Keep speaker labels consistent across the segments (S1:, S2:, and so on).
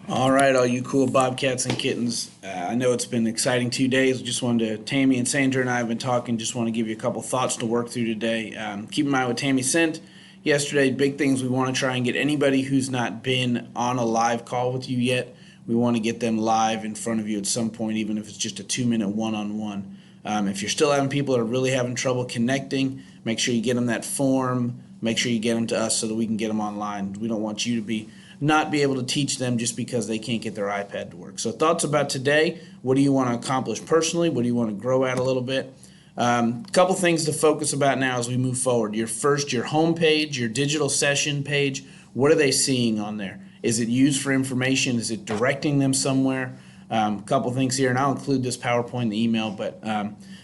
S1: All right, all you cool bobcats and kittens. I know it's been an exciting 2 days. Just wanted to, Tammy and Sandra and I have been talking. Just want to give you a couple thoughts to work through today. Keep in mind what Tammy sent yesterday. Big things we want to try and get anybody who's not been on a live call with you yet. We want to get them live in front of you at some point, even if it's just a 2 minute one-on-one. If you're still having people that are really having trouble connecting, make sure you get them that form. Make sure you get them to us so that we can get them online. We don't want you to be not be able to teach them just because they can't get their iPad to work. So thoughts about today. What do you want to accomplish personally? What do you want to grow at a little bit? Couple things to focus about now as we move forward. Your home page, your digital session page, what are they seeing on there? Is it used for information? Is it directing them somewhere? Couple things here, and I'll include this PowerPoint in the email, but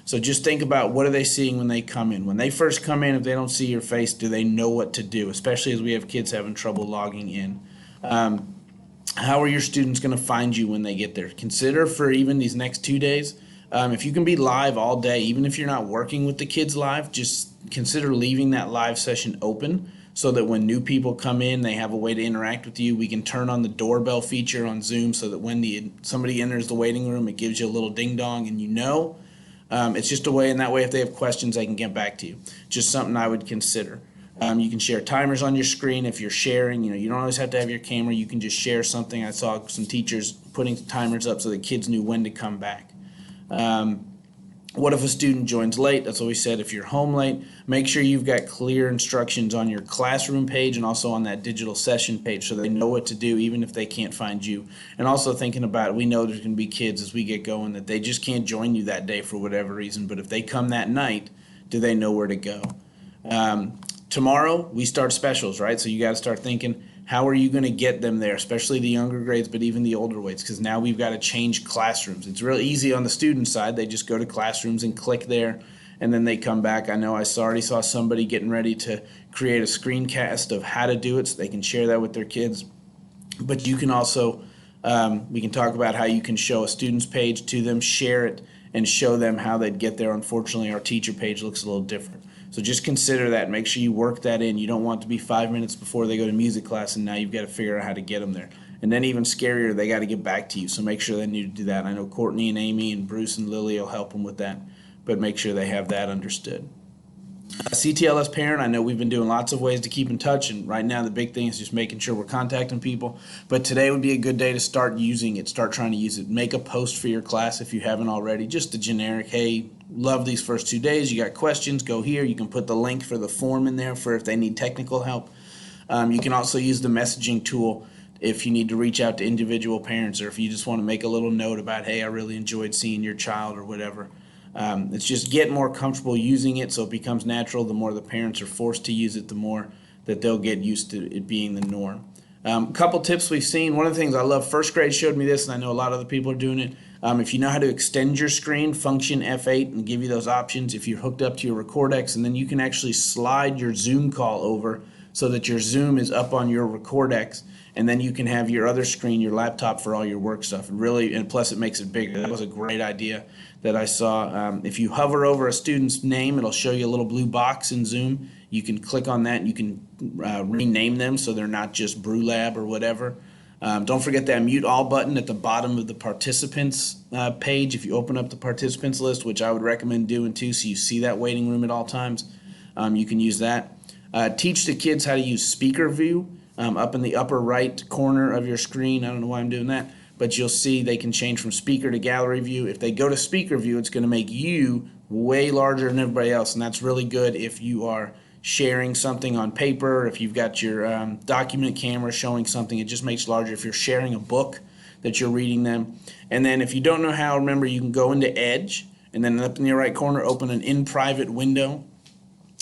S1: so just think about what are they seeing when they come in. When they first come in, if they don't see your face, do they know what to do, especially as we have kids having trouble logging in? How are your students going to find you when they get there? Consider for even these next 2 days, if you can be live all day, even if you're not working with the kids live, just consider leaving that live session open so that when new people come in, they have a way to interact with you. We can turn on the doorbell feature on Zoom so that when somebody enters the waiting room, it gives you a little ding dong and you know. It's just a way, and that way if they have questions, they can get back to you. Just something I would consider. You can share timers on your screen if you're sharing. You don't always have to have your camera. You can just share something. I saw some teachers putting timers up so the kids knew when to come back. What if a student joins late? That's what we said. If you're home late, make sure you've got clear instructions on your classroom page and also on that digital session page so they know what to do even if they can't find you. And also thinking about it, we know there's going to be kids as we get going that they just can't join you that day for whatever reason. But if they come that night, do they know where to go? Tomorrow, we start specials, right? So you got to start thinking, how are you going to get them there, especially the younger grades, but even the older grades, because now we've got to change classrooms. It's real easy on the student side. They just go to classrooms and click there, and then they come back. I know already saw somebody getting ready to create a screencast of how to do it so they can share that with their kids. But you can also, we can talk about how you can show a student's page to them, share it, and show them how they'd get there. Unfortunately, our teacher page looks a little different. So just consider that. Make sure you work that in. You don't want to be 5 minutes before they go to music class, and now you've got to figure out how to get them there. And then even scarier, they got to get back to you. So make sure they need to do that. I know Courtney and Amy and Bruce and Lily will help them with that, but make sure they have that understood. CTLS parent, I know we've been doing lots of ways to keep in touch, and right now the big thing is just making sure we're contacting people. But today would be a good day to start using it, start trying to use it. Make a post for your class if you haven't already, just a generic, hey, love these first 2 days, you got questions, go here. You can put the link for the form in there for if they need technical help. You can also use the messaging tool if you need to reach out to individual parents or if you just want to make a little note about, hey, I really enjoyed seeing your child or whatever. It's just get more comfortable using it so it becomes natural. The more the parents are forced to use it, the more that they'll get used to it being the norm. Couple tips we've seen. One of the things I love, first grade showed me this, and I know a lot of other people are doing it. If you know how to extend your screen, function F8 and give you those options if you're hooked up to your Recordex, and then you can actually slide your Zoom call over so that your Zoom is up on your Recordex, and then you can have your other screen, your laptop, for all your work stuff. And plus it makes it bigger. That was a great idea that I saw. If you hover over a student's name, it'll show you a little blue box in Zoom. You can click on that and you can rename them so they're not just BrewLab or whatever. Don't forget that mute all button at the bottom of the participants page. If you open up the participants list, which I would recommend doing too, so you see that waiting room at all times, you can use that. Teach the kids how to use speaker view up in the upper right corner of your screen. I don't know why I'm doing that, but you'll see they can change from speaker to gallery view. If they go to speaker view, it's going to make you way larger than everybody else, and that's really good if you are sharing something on paper. If you've got your document camera showing something, it just makes it larger. If you're sharing a book that you're reading them. And then if you don't know how, remember you can go into Edge, and then up in the right corner open an in private window.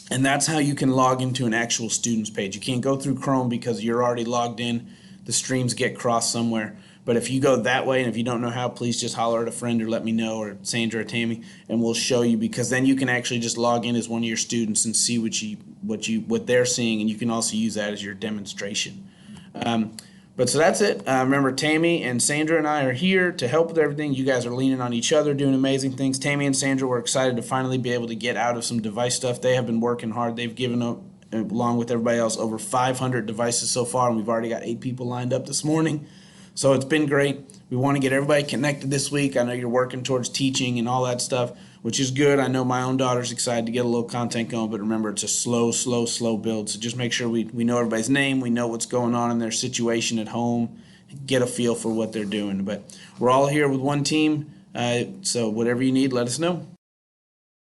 S1: And that's how you can log into an actual student's page. You can't go through Chrome because you're already logged in. The streams get crossed somewhere. But if you go that way, and if you don't know how, please just holler at a friend or let me know, or Sandra or Tammy, and we'll show you, because then you can actually just log in as one of your students and see what they're seeing, and you can also use that as your demonstration. But so that's it. Remember, Tammy and Sandra and I are here to help with everything. You guys are leaning on each other, doing amazing things. Tammy and Sandra were excited to finally be able to get out of some device stuff. They have been working hard. They've given up, along with everybody else, over 500 devices so far, and we've already got 8 people lined up this morning. So it's been great. We want to get everybody connected this week. I know you're working towards teaching and all that stuff, which is good. I know my own daughter's excited to get a little content going, but remember, it's a slow build. So just make sure we know everybody's name, we know what's going on in their situation at home, get a feel for what they're doing. But we're all here with one team, so whatever you need, let us know.